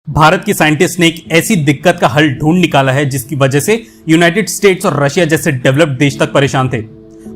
भारत के साइंटिस्ट ने एक ऐसी दिक्कत का हल ढूंढ निकाला है जिसकी वजह से यूनाइटेड स्टेट्स और रशिया जैसे डेवलप्ड देश तक परेशान थे।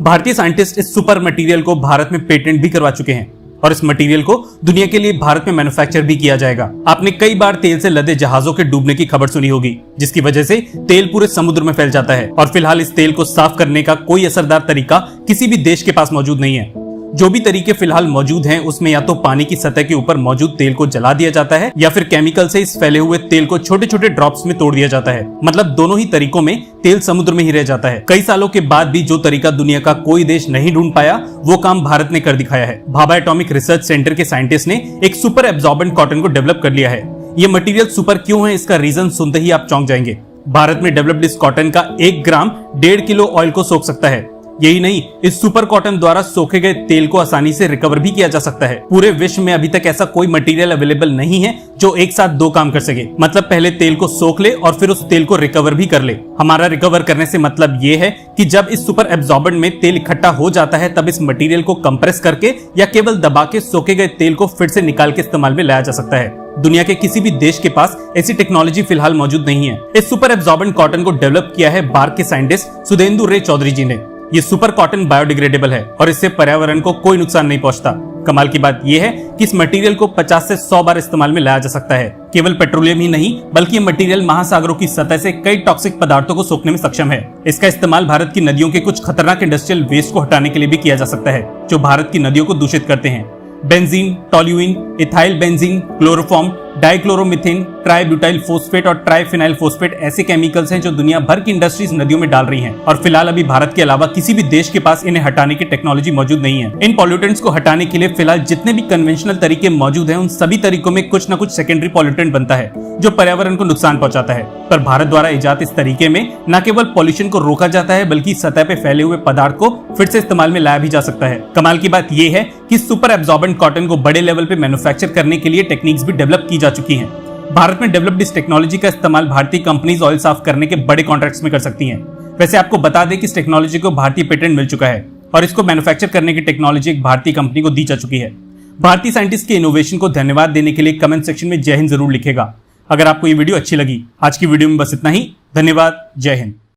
भारतीय साइंटिस्ट इस सुपर मटेरियल को भारत में पेटेंट भी करवा चुके हैं और इस मटेरियल को दुनिया के लिए भारत में मैन्युफैक्चर भी किया जाएगा। आपने कई बार तेल से लदे जहाजों के डूबने की खबर सुनी होगी, जिसकी वजह से तेल पूरे समुद्र में फैल जाता है और फिलहाल इस तेल को साफ करने का कोई असरदार तरीका किसी भी देश के पास मौजूद नहीं है। जो भी तरीके फिलहाल मौजूद हैं उसमें या तो पानी की सतह के ऊपर मौजूद तेल को जला दिया जाता है या फिर केमिकल से इस फैले हुए तेल को छोटे छोटे ड्रॉप्स में तोड़ दिया जाता है। मतलब दोनों ही तरीकों में तेल समुद्र में ही रह जाता है। कई सालों के बाद भी जो तरीका दुनिया का कोई देश नहीं ढूंढ पाया वो काम भारत ने कर दिखाया है। भाभा एटॉमिक रिसर्च सेंटर के साइंटिस्ट ने एक सुपर एब्जॉर्बेंट कॉटन को डेवलप कर लिया है। ये मटेरियल सुपर क्यों है, इसका रीजन सुनते ही आप चौंक जाएंगे। भारत में डेवलप्ड इस कॉटन का 1 ग्राम 1.5 किलो ऑयल को सोख सकता है। यही नहीं, इस सुपर कॉटन द्वारा सोखे गए तेल को आसानी से रिकवर भी किया जा सकता है। पूरे विश्व में अभी तक ऐसा कोई मटेरियल अवेलेबल नहीं है जो एक साथ 2 काम कर सके। मतलब पहले तेल को सोख ले और फिर उस तेल को रिकवर भी कर ले। हमारा रिकवर करने से मतलब ये है कि जब इस सुपर एब्जॉर्बेंट में तेल इकट्ठा हो जाता है तब इस मटेरियल को कंप्रेस करके या केवल दबा के सोखे गए तेल को फिर से निकाल के इस्तेमाल में लाया जा सकता है। दुनिया के किसी भी देश के पास ऐसी टेक्नोलॉजी फिलहाल मौजूद नहीं है। इस सुपर एब्जॉर्बेंट कॉटन को डेवलप किया है बार्क के साइंटिस्ट सुधेंदु रे चौधरी जी ने। ये सुपर कॉटन बायोडिग्रेडेबल है और इससे पर्यावरण को कोई नुकसान नहीं पहुंचता। कमाल की बात यह है कि इस मटेरियल को 50 से 100 बार इस्तेमाल में लाया जा सकता है। केवल पेट्रोलियम ही नहीं बल्कि ये मटेरियल महासागरों की सतह से कई टॉक्सिक पदार्थों को सोखने में सक्षम है। इसका इस्तेमाल भारत की नदियों के कुछ खतरनाक इंडस्ट्रियल वेस्ट को हटाने के लिए भी किया जा सकता है जो भारत की नदियों को दूषित करते हैं। Benzene, toluene, ethyl benzene, chloroform, dichloromethane, tributyl phosphate और ट्राइफिनाइल फोस्फेट ऐसे केमिकल्स हैं जो दुनिया भर की इंडस्ट्रीज नदियों में डाल रही हैं और फिलहाल अभी भारत के अलावा किसी भी देश के पास इन्हें हटाने की टेक्नोलॉजी मौजूद नहीं है। इन पॉल्यूटेंट्स को हटाने के लिए फिलहाल जितने भी कन्वेंशनल तरीके मौजूद हैं उन सभी तरीकों में कुछ न कुछ सेकेंडरी पॉल्यूटेंट बनता है जो पर्यावरण को नुकसान पहुंचाता है। पर भारत द्वारा इजाद इस तरीके में न केवल पॉल्यूशन को रोका जाता है बल्कि सतह पे फैले हुए पदार्थ को फिर से इस्तेमाल में लाया भी जा सकता है। कमाल की बात यह है कि सुपर एब्जॉर्बेंट कॉटन को बड़े लेवल पे मैन्युफैक्चर करने के लिए टेक्निक्स भी डेवलप की जा चुकी हैं। भारत में डेवलप्ड इस टेक्नोलॉजी का इस्तेमाल भारतीय कंपनीज ऑयल साफ करने के बड़े कॉन्ट्रैक्ट्स में कर सकती हैं। वैसे आपको बता दें कि इस टेक्नोलॉजी को भारतीय पेटेंट मिल चुका है और इसको मैन्युफैक्चर करने की टेक्नोलॉजी एक भारतीय कंपनी को दी जा चुकी है। भारतीय साइंटिस्ट के इनोवेशन को धन्यवाद देने के लिए कमेंट सेक्शन में जय हिंद जरूर लिखेगा। अगर आपको ये वीडियो अच्छी लगी, आज की वीडियो में बस इतना ही। धन्यवाद। जय हिंद।